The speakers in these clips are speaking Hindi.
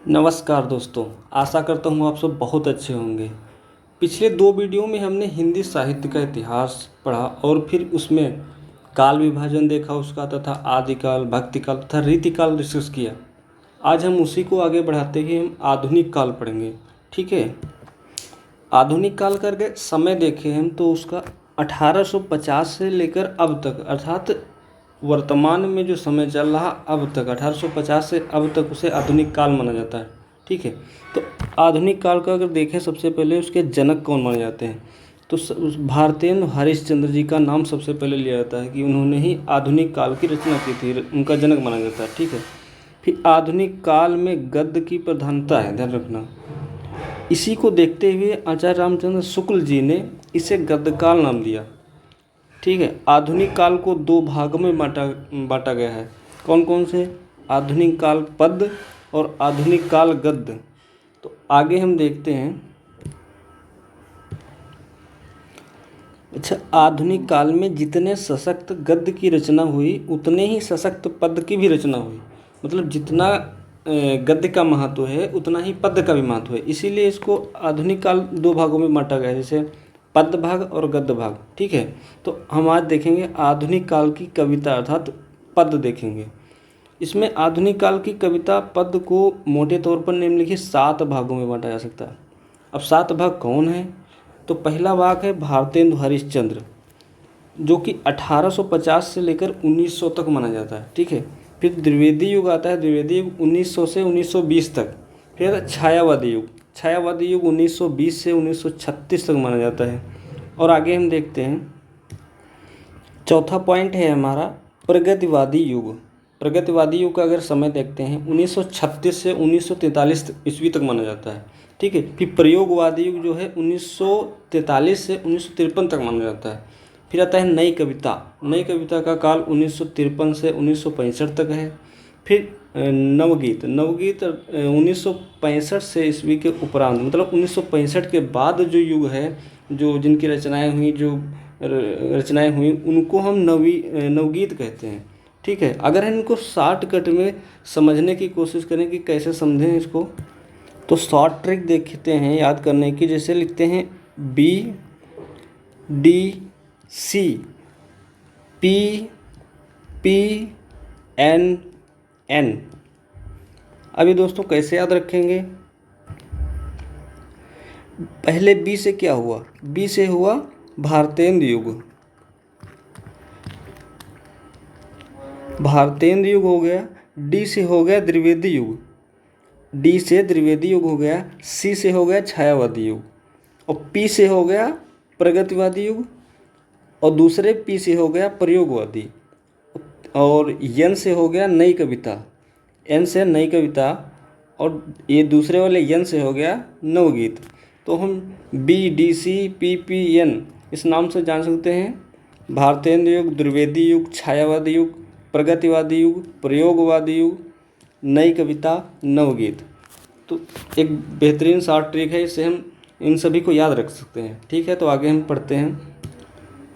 नमस्कार दोस्तों, आशा करता हूँ आप सब बहुत अच्छे होंगे। पिछले 2 वीडियो में हमने हिंदी साहित्य का इतिहास पढ़ा और फिर उसमें काल विभाजन देखा उसका तथा आदिकाल, भक्तिकाल तथा रीतिकाल डिस्कस किया। आज हम उसी को आगे बढ़ाते हुए हम आधुनिक काल पढ़ेंगे। ठीक है, आधुनिक काल करके समय देखें हम तो उसका 1850 से लेकर अब तक अर्थात वर्तमान में जो समय चल रहा अब तक 1850 से अब तक उसे आधुनिक काल माना जाता है। ठीक है, तो आधुनिक काल का अगर देखें सबसे पहले उसके जनक कौन माने जाते हैं तो भारतेंदु हरिश्चंद्र जी का नाम सबसे पहले लिया जाता है कि उन्होंने ही आधुनिक काल की रचना की थी, उनका जनक माना जाता है। ठीक है, फिर आधुनिक काल में गद्य की प्रधानता है, ध्यान रखना। इसी को देखते हुए आचार्य रामचंद्र शुक्ल जी ने इसे गद्यकाल नाम दिया। ठीक है, आधुनिक काल को 2 भागों में बांटा गया है। कौन कौन से? आधुनिक काल पद्य और आधुनिक काल गद्य। तो आगे हम देखते हैं। अच्छा, आधुनिक काल में जितने सशक्त गद्य की रचना हुई उतने ही सशक्त पद्य की भी रचना हुई। मतलब जितना गद्य का महत्व है उतना ही पद्य का भी महत्व है, इसीलिए इसको आधुनिक काल 2 भागों में बांटा गया है, जैसे पद्य भाग और गद्य भाग। ठीक है, तो हम आज देखेंगे आधुनिक काल की कविता अर्थात पद्य देखेंगे। इसमें आधुनिक काल की कविता पद्य को मोटे तौर पर निम्नलिखित 7 भागों में बांटा जा सकता है। अब 7 भाग कौन है? तो पहला भाग है भारतेंदु हरिश्चंद्र, जो कि 1850 से लेकर 1900 तक माना जाता है। ठीक है, फिर द्विवेदी युग आता है, द्विवेदी युग 1900 से 1920 तक। फिर छायावादी युग, छायावादी युग 1920 से 1936 तक माना जाता है। और आगे हम देखते हैं, चौथा पॉइंट है हमारा प्रगतिवादी युग। प्रगतिवादी युग का अगर समय देखते हैं 1936 से 1943 ईस्वी तक माना जाता है। ठीक है, फिर प्रयोगवादी युग जो है 1943 से 1953 तक माना जाता है। फिर आता है नई कविता। नई कविता का काल 1953 से 1965 तक है। फिर नवगीत, नवगीत 1965 से ईस्वी के उपरांत, मतलब 1965 के बाद जो युग है, जो जिनकी रचनाएं हुई, जो रचनाएं हुई उनको हम नवगीत कहते हैं। ठीक है, अगर हम इनको शॉर्टकट में समझने की कोशिश करें कि कैसे समझें इसको, तो शॉर्ट ट्रिक देखते हैं याद करने की। जैसे लिखते हैं BDC PPNN। अभी दोस्तों कैसे याद रखेंगे? पहले बी से क्या हुआ? बी से हुआ भारतेंदु युग, भारतेंदु युग हो गया। डी से हो गया द्विवेदी युग, डी से द्विवेदी युग हो गया। सी से हो गया छायावादी युग, और पी से हो गया प्रगतिवादी युग, और दूसरे पी से हो गया प्रयोगवादी, और एन से हो गया नई कविता, एन से नई कविता, और ये दूसरे वाले एन से हो गया नवगीत। तो हम BDCPPN इस नाम से जान सकते हैं। भारतेंदु युग, द्विवेदी युग, छायावादी युग, प्रगतिवादी युग, प्रयोगवादी युग, नई कविता, नवगीत। तो एक बेहतरीन शॉर्ट ट्रिक है, इससे हम इन सभी को याद रख सकते हैं। ठीक है, तो आगे हम पढ़ते हैं।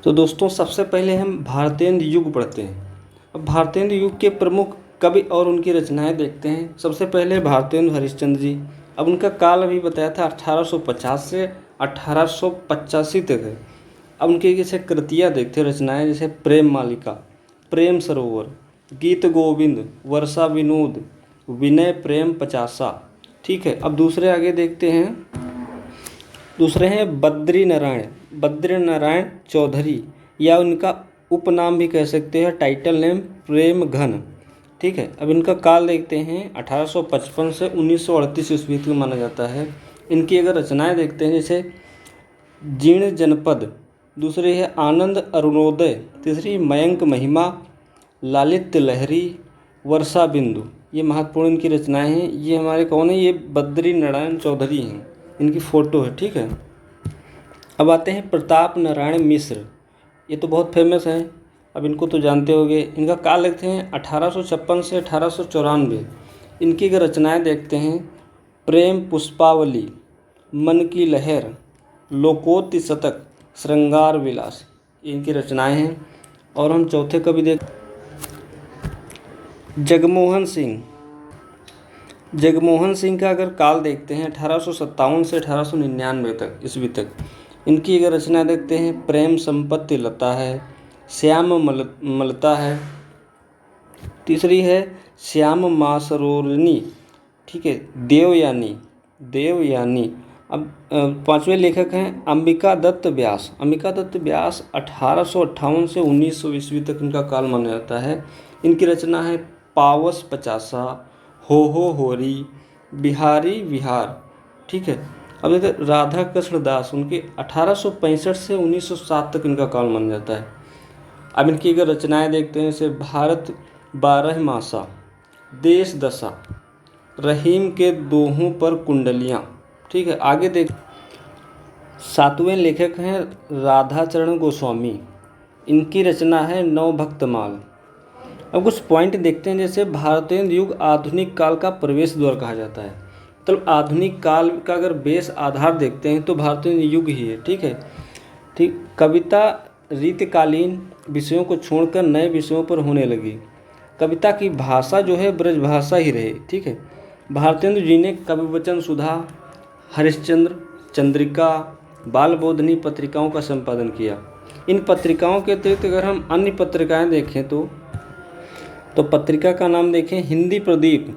तो दोस्तों सबसे पहले हम भारतेंदु युग पढ़ते हैं। अब भारतेंदु युग के प्रमुख कवि और उनकी रचनाएं देखते हैं। सबसे पहले भारतेंदु हरिश्चंद्र जी। अब उनका काल अभी बताया था 1850 से 1885 तक है। अब उनकी जैसे कृतियाँ देखते हैं, रचनाएं, जैसे प्रेम मालिका, प्रेम सरोवर, गीत गोविंद, वर्षा विनोद, विनय प्रेम पचासा। ठीक है, अब दूसरे आगे देखते हैं। दूसरे हैं बद्री नारायण चौधरी, या उनका उपनाम भी कह सकते हैं, टाइटल नेम प्रेम घन। ठीक है, अब इनका काल देखते हैं 1855 से 1938 ईस्वी तक माना जाता है। इनकी अगर रचनाएं देखते हैं, जैसे जीर्ण जनपद, दूसरी है आनंद अरुणोदय, तीसरी मयंक महिमा, लालित्य लहरी, वर्षा बिंदु। ये महत्वपूर्ण इनकी रचनाएं हैं। ये हमारे कौन है? ये बद्री नारायण चौधरी हैं, इनकी फ़ोटो है। ठीक है, अब आते हैं प्रताप नारायण मिश्र। ये तो बहुत फेमस हैं, अब इनको तो जानते होंगे। इनका काल देखते हैं 1856 से 1894। इनकी अगर रचनाएं देखते हैं, प्रेम पुष्पावली, मन की लहर, लोकोत्ति शतक, श्रृंगार विलास, इनकी रचनाएं हैं। और हम चौथे कवि देख जगमोहन सिंह, जगमोहन सिंह का अगर काल देखते हैं 1857 से 1899 तक ईस्वी तक, इनकी अगर रचना देखते हैं प्रेम संपत्ति लता है, श्याम मलता है, तीसरी है श्याम मासरोरनी, ठीक है, देवयानी, देवयानी। अब पांचवें लेखक हैं अंबिका दत्त व्यास। अंबिका दत्त व्यास 1858 से 1900 ईस्वी तक इनका काल माना जाता है। इनकी रचना है पावस पचासा, हो होरी, बिहारी विहार, ठीक है। अब देखते राधा कृष्ण दास, उनके 1865 से 1907 तक इनका काल माना जाता है। अब इनकी अगर रचनाएं देखते हैं जैसे भारत 12 मासा, देश दशा, रहीम के दोहों पर कुंडलियाँ, ठीक है। आगे देख, सातवें लेखक हैं राधाचरण गोस्वामी। इनकी रचना है नवभक्तमाल। अब कुछ पॉइंट देखते हैं, जैसे भारतीय युग आधुनिक काल का प्रवेश द्वार कहा जाता है। तो आधुनिक काल का अगर बेस आधार देखते हैं तो भारतीय युग ही है, ठीक है। ठीक, कविता रीतकालीन विषयों को छोड़कर नए विषयों पर होने लगी। कविता की भाषा जो है ब्रज भाषा ही रहे, ठीक है। भारतेंदु जी ने कविवचन सुधा, हरिश्चंद्र, चंद्रिका, बालबोधनी पत्रिकाओं का संपादन किया। इन पत्रिकाओं के अतिरिक्त अगर हम अन्य पत्रिकाएं देखें तो पत्रिका का नाम देखें हिंदी प्रदीप।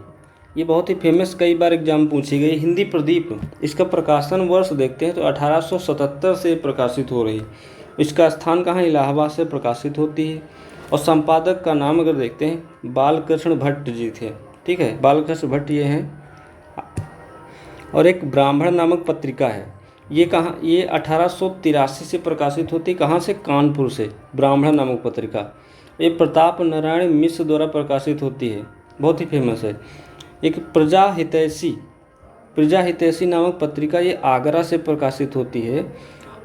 ये बहुत ही फेमस, कई बार एग्जाम पूछी गई हिंदी प्रदीप। इसका प्रकाशन वर्ष देखते हैं तो 1877 से प्रकाशित हो रही। इसका स्थान कहाँ, इलाहाबाद से प्रकाशित होती है। और संपादक का नाम अगर देखते हैं बालकृष्ण भट्ट जी थे, ठीक है, बालकृष्ण भट्ट ये हैं। और एक ब्राह्मण नामक पत्रिका है, ये कहाँ, ये 1883 से प्रकाशित होती, कहाँ से, कानपुर से, ब्राह्मण नामक पत्रिका। ये प्रताप नारायण मिश्र द्वारा प्रकाशित होती है, बहुत ही फेमस है। एक प्रजा हितैषी नामक पत्रिका, ये आगरा से प्रकाशित होती है।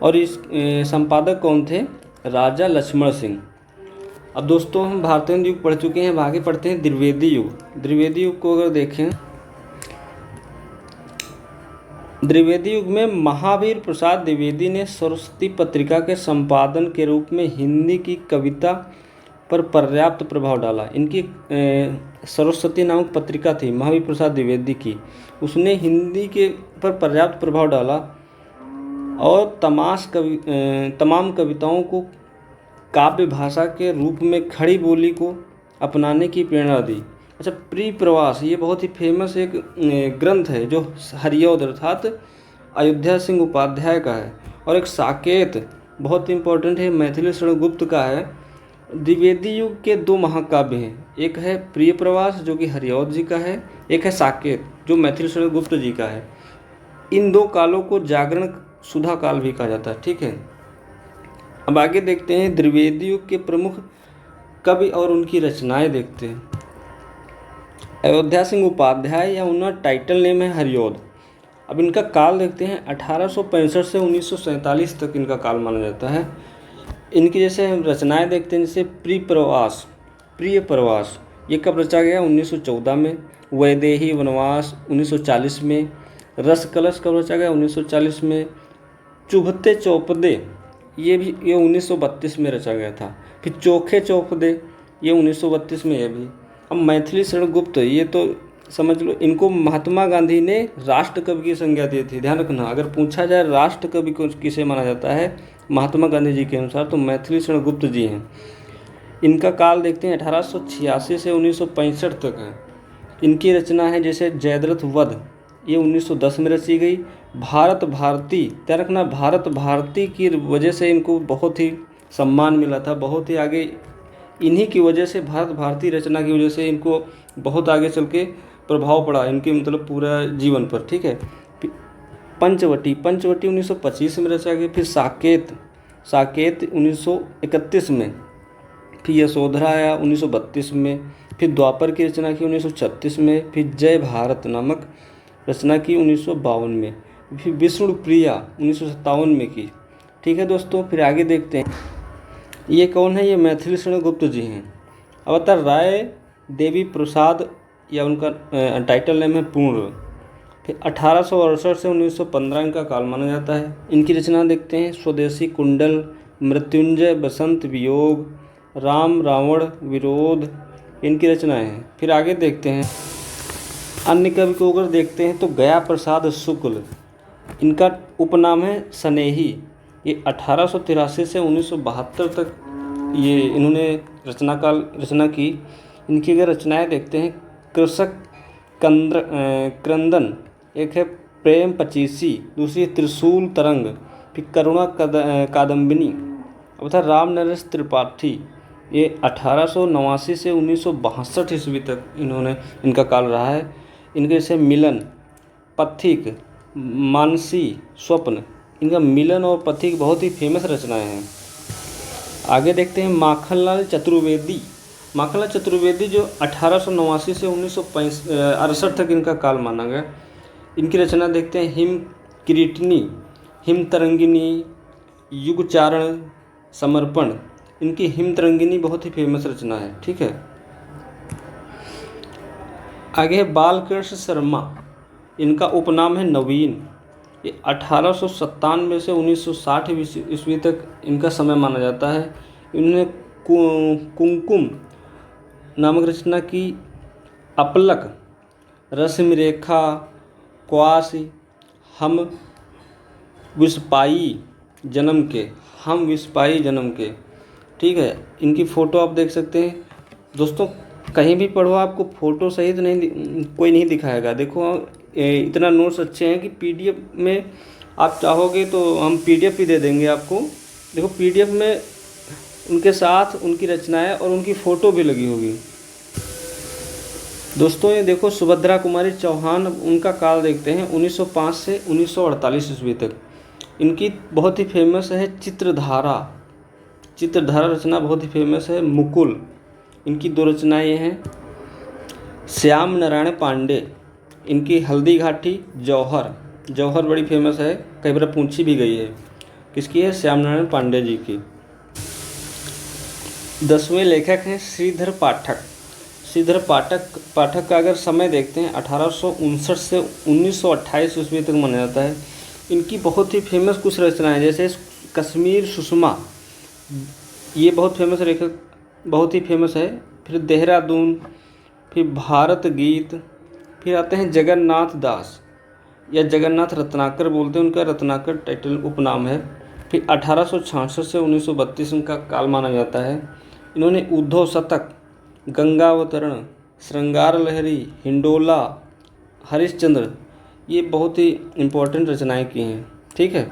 और इस संपादक कौन थे, राजा लक्ष्मण सिंह। अब दोस्तों हम भारतीय युग पढ़ चुके हैं, अब आगे पढ़ते हैं द्विवेदी युग। द्विवेदी युग को अगर देखें, द्विवेदी युग में महावीर प्रसाद द्विवेदी ने सरस्वती पत्रिका के संपादन के रूप में हिंदी की कविता पर पर्याप्त प्रभाव डाला। इनकी सरस्वती नामक पत्रिका थी महावीर प्रसाद द्विवेदी की, उसने हिंदी के पर पर्याप्त प्रभाव डाला और तमाम कविताओं को काव्य भाषा के रूप में खड़ी बोली को अपनाने की प्रेरणा दी। अच्छा, प्रिय प्रवास, ये बहुत ही फेमस एक ग्रंथ है जो हरिऔध अर्थात अयोध्या सिंह उपाध्याय का है। और एक साकेत बहुत इंपॉर्टेंट है, मैथिली शरण गुप्त का है। द्विवेदी युग के दो महाकाव्य हैं, एक है प्रिय प्रवास जो कि हरिऔध जी का है, एक है साकेत जो मैथिली शरण गुप्त जी का है। इन दो कालों को जागरण सुधा काल भी कहा जाता है, ठीक है। अब आगे देखते हैं द्विवेदी युग के प्रमुख कवि और उनकी रचनाएं देखते हैं। अयोध्या सिंह उपाध्याय या उनका टाइटल नेम है हरिऔध। अब इनका काल देखते हैं 1865 से 1947 तक इनका काल माना जाता है। इनकी जैसे हम रचनाएं देखते हैं, जैसे प्रिय प्रवास ये कब रचा गया, 1914 में। वैदेही वनवास 1940 में। रस कलश कब रचा गया, 1940 में। चुभते चौपदे ये 1932 में रचा गया था। फिर चोखे चौपदे ये 1932 में है भी। अब मैथिली शरण गुप्त ये तो समझ लो, इनको महात्मा गांधी ने राष्ट्र कवि की संज्ञा दी थी। ध्यान रखना, अगर पूछा जाए राष्ट्र कवि को किसे माना जाता है महात्मा गांधी जी के अनुसार, तो मैथिली शरण गुप्त जी हैं। इनका काल देखते हैं 1886 से 1965 तक है। इनकी रचना है जैसे जयद्रथ वध, ये 1910 में रची गई। भारत भारती, ध्यान रखना, भारत भारती की वजह से इनको बहुत ही सम्मान मिला था, बहुत ही आगे इन्हीं की वजह से, भारत भारती रचना की वजह से इनको बहुत आगे चल के प्रभाव पड़ा इनके मतलब पूरा जीवन पर, ठीक है। पंचवटी 1925 में रचा गया। फिर साकेत 1931 में। फिर यशोधरा आया 1932 में। फिर द्वापर की रचना की 1936 में। फिर जय भारत नामक रचना की 1952 में। फिर विष्णुप्रिया 1957 में की, ठीक है दोस्तों। फिर आगे देखते हैं, ये कौन है, ये मैथिली शरण गुप्त जी हैं। अवतार राय देवी प्रसाद या उनका टाइटल नेम है पूर्ण। फिर 1868 से 1915 इनका काल माना जाता है। इनकी रचना देखते हैं, स्वदेशी कुंडल, मृत्युंजय बसंत वियोग, राम रावण विरोध, इनकी रचनाएं हैं। फिर आगे देखते हैं, अन्य कवि को अगर देखते हैं तो गया प्रसाद शुक्ल, इनका उपनाम है स्नेही। ये 1883 से 1972 तक ये इन्होंने रचना की। इनकी अगर रचनाएं देखते हैं, कृषक क्रंदन, एक है प्रेम पचीसी, दूसरी है त्रिशूल तरंग, फिर करुणा कादम्बिनी। अब था राम नरेश त्रिपाठी, ये 1889 से 1962 ईस्वी तक इनका काल रहा है। इनके जैसे मिलन, पथिक, मानसी, स्वप्न, इनका मिलन और पथिक बहुत ही फेमस रचनाएं हैं। आगे देखते हैं माखनलाल चतुर्वेदी। माखनलाल चतुर्वेदी जो 1889 से 1968 तक इनका काल माना गया। इनकी रचना देखते हैं हिम किरीटिनी, हिम तरंगिनी, युगचारण, समर्पण। इनकी हिम तरंगिनी बहुत ही फेमस रचना है, ठीक है। आगे है बालकृष्ण शर्मा, इनका उपनाम है नवीन। ये 1897 से 1960 ईस्वी तक इनका समय माना जाता है। इन्होंने कुमकुम नामक रचना की, अपलक, रश्मि रेखा, क्वासी, हम विस्पाई जन्म के, ठीक है। इनकी फ़ोटो आप देख सकते हैं। दोस्तों कहीं भी पढ़ो आपको फ़ोटो सहित कोई नहीं दिखाएगा। देखो इतना नोट्स अच्छे हैं कि पीडीएफ में आप चाहोगे तो हम पीडीएफ भी दे देंगे आपको। देखो पीडीएफ में उनके साथ उनकी रचनाएं और उनकी फ़ोटो भी लगी होगी। दोस्तों ये देखो सुभद्रा कुमारी चौहान, उनका काल देखते हैं 1905 से 1948 ईस्वी तक। इनकी बहुत ही फेमस है चित्रधारा रचना बहुत ही फेमस है। मुकुल, इनकी 2 रचनाएं हैं। श्याम नारायण पांडे, इनकी हल्दी घाटी, जौहर बड़ी फेमस है, कई बार पूछी भी गई है। किसकी है? श्याम नारायण पांडे जी की। 10वें लेखक हैं श्रीधर पाठक का अगर समय देखते हैं 1859 से 1928 ईस्वी तक माना जाता है। इनकी बहुत ही फेमस कुछ रचनाएं जैसे कश्मीर सुषमा, ये बहुत ही फेमस है। फिर देहरादून, फिर भारत गीत, फिर आते हैं जगन्नाथ दास या जगन्नाथ रत्नाकर बोलते हैं, उनका रत्नाकर टाइटल उपनाम है। फिर 1866 से 1932 उनका काल माना जाता है। इन्होंने उद्धव शतक, गंगावतरण, श्रृंगार लहरी, हिंडोला, हरिश्चंद्र, ये बहुत ही इम्पोर्टेंट रचनाएं की हैं, ठीक है।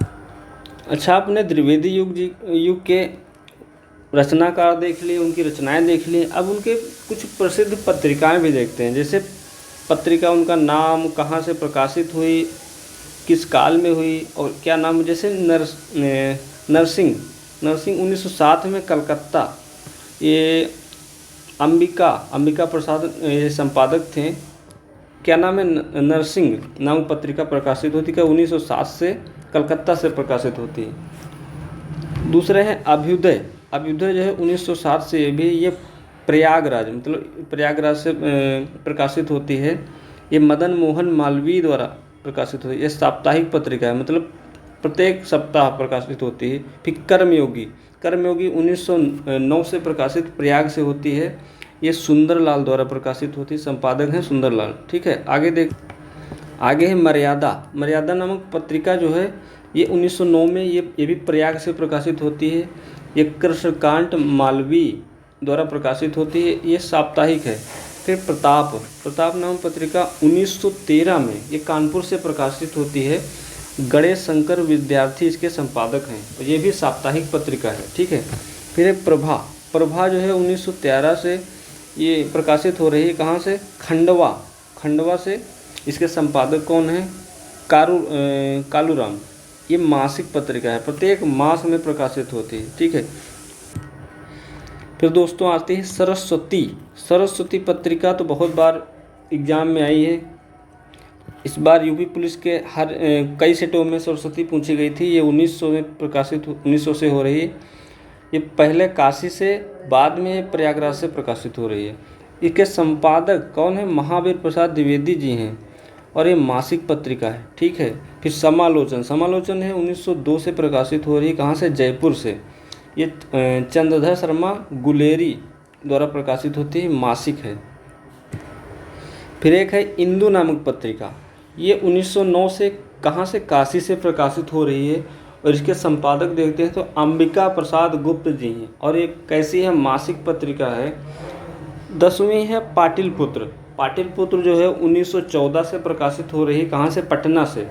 अच्छा, आपने द्विवेदी युग के रचनाकार देख लिए, उनकी रचनाएं देख ली। अब उनके कुछ प्रसिद्ध पत्रिकाएं भी देखते हैं। जैसे पत्रिका, उनका नाम, कहाँ से प्रकाशित हुई, किस काल में हुई और क्या नाम। जैसे नरसिंह 1907 में कलकत्ता, ये अंबिका प्रसाद ये संपादक थे। क्या नाम है? नरसिंह नामक पत्रिका प्रकाशित होती है, 1907 से कलकत्ता से प्रकाशित होती है। दूसरे हैं अभ्युदय जो है 1907 से भी ये प्रयागराज से प्रकाशित होती है। ये मदन मोहन मालवीय द्वारा प्रकाशित होती है। ये साप्ताहिक पत्रिका है, मतलब प्रत्येक सप्ताह प्रकाशित होती है। फिर कर्मयोगी 1909 से प्रकाशित, प्रयाग से होती है। ये सुंदरलाल द्वारा प्रकाशित होती है, संपादक हैं सुंदरलाल, ठीक है। आगे है मर्यादा नामक पत्रिका जो है ये 1909 में ये भी प्रयाग से प्रकाशित होती है। ये कृष्णकांत मालवीय द्वारा प्रकाशित होती है, ये साप्ताहिक है। फिर प्रताप नामक पत्रिका 1913 में ये कानपुर से प्रकाशित होती है। गणेश शंकर विद्यार्थी इसके संपादक हैं और ये भी साप्ताहिक पत्रिका है, ठीक है। फिर एक प्रभा जो है 1913 से ये प्रकाशित हो रही है। कहाँ से? खंडवा से। इसके संपादक कौन हैं? कालूराम। ये मासिक पत्रिका है, प्रत्येक मास में प्रकाशित होती है, ठीक है। फिर दोस्तों आती है सरस्वती पत्रिका, तो बहुत बार एग्जाम में आई है। इस बार यूपी पुलिस के कई सेटों में सरस्वती पूछी गई थी। ये 1900 में प्रकाशित 1900 से हो रही है। ये पहले काशी से, बाद में प्रयागराज से प्रकाशित हो रही है। इसके संपादक कौन है? महावीर प्रसाद द्विवेदी जी हैं और ये मासिक पत्रिका है, ठीक है। फिर समालोचन है 1902 से प्रकाशित हो रही है। कहाँ से? जयपुर से। ये चंद्रधर शर्मा गुलेरी द्वारा प्रकाशित होती है, मासिक है। फिर एक है इंदु नामक पत्रिका, ये 1909 से कहाँ से, काशी से प्रकाशित हो रही है और इसके संपादक देखते हैं तो अंबिका प्रसाद गुप्त जी हैं। और ये कैसी है, मासिक पत्रिका है। 10वीं है पाटिलपुत्र। पाटिलपुत्र जो है 1914 से प्रकाशित हो रही है, कहाँ से, पटना से,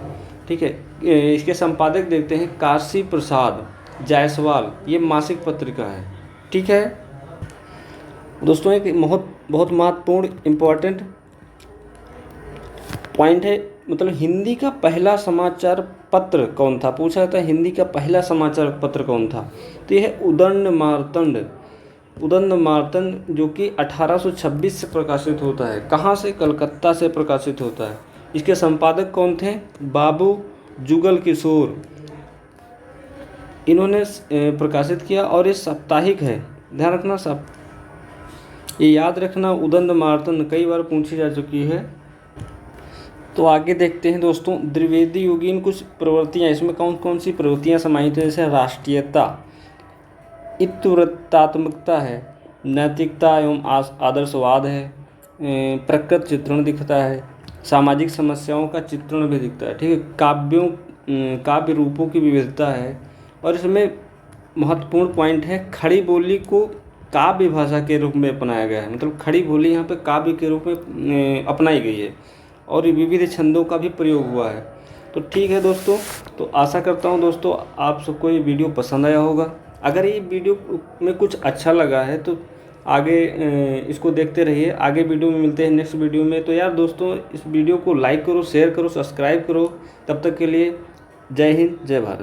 ठीक है। इसके संपादक देखते हैं काशी प्रसाद जायसवाल, ये मासिक पत्रिका है, ठीक है दोस्तों। एक बहुत महत्वपूर्ण इम्पोर्टेंट पॉइंट है, मतलब हिंदी का पहला समाचार पत्र कौन था, पूछा जाता है हिंदी का पहला समाचार पत्र कौन था, तो यह है उदंड मार्तंड, जो कि 1826 से प्रकाशित होता है। कहाँ से, कलकत्ता से प्रकाशित होता है। इसके संपादक कौन थे, बाबू जुगल किशोर, इन्होंने प्रकाशित किया। और ये साप्ताहिक है, ध्यान रखना, सब ये याद रखना, उदंड मार्तंड कई बार पूछी जा चुकी है। तो आगे देखते हैं दोस्तों, द्विवेदी युगीन कुछ प्रवृत्तियाँ, इसमें कौन कौन सी प्रवृत्तियाँ समाहित है, जैसे राष्ट्रीयता, इत्वृत्तात्मकता है, नैतिकता एवं आदर्शवाद है, प्रकृत चित्रण दिखता है, सामाजिक समस्याओं का चित्रण भी दिखता है, ठीक है। काव्य रूपों की विविधता है। और इसमें महत्वपूर्ण पॉइंट है, खड़ी बोली को काव्य भाषा के रूप में अपनाया गया है, मतलब खड़ी बोली यहाँ पे काव्य के रूप में अपनाई गई है। और विविध छंदों का भी प्रयोग हुआ है। तो ठीक है दोस्तों, तो आशा करता हूँ दोस्तों आप सबको ये वीडियो पसंद आया होगा। अगर ये वीडियो में कुछ अच्छा लगा है तो आगे इसको देखते रहिए। आगे वीडियो में मिलते हैं नेक्स्ट वीडियो में। तो यार दोस्तों, इस वीडियो को लाइक करो, शेयर करो, सब्सक्राइब करो। तब तक के लिए जय हिंद, जय भारत।